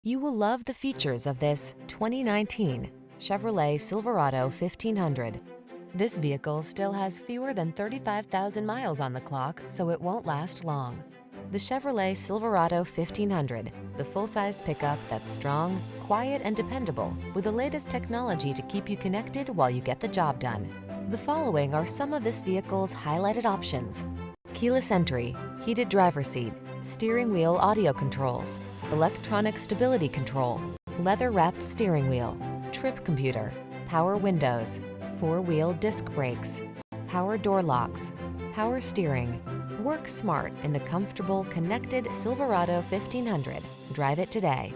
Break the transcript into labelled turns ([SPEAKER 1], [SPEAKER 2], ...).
[SPEAKER 1] You will love the features of this 2019 Chevrolet Silverado 1500. This vehicle still has fewer than 35,000 miles on the clock, so it won't last long. The Chevrolet Silverado 1500, the full-size pickup that's strong, quiet, and dependable, with the latest technology to keep you connected while you get the job done. The following are some of this vehicle's highlighted options: keyless entry, heated driver's seat, steering wheel audio controls, electronic stability control, leather-wrapped steering wheel, trip computer, power windows, four-wheel disc brakes, power door locks, power steering. Work smart in the comfortable, connected Silverado 1500. Drive it today.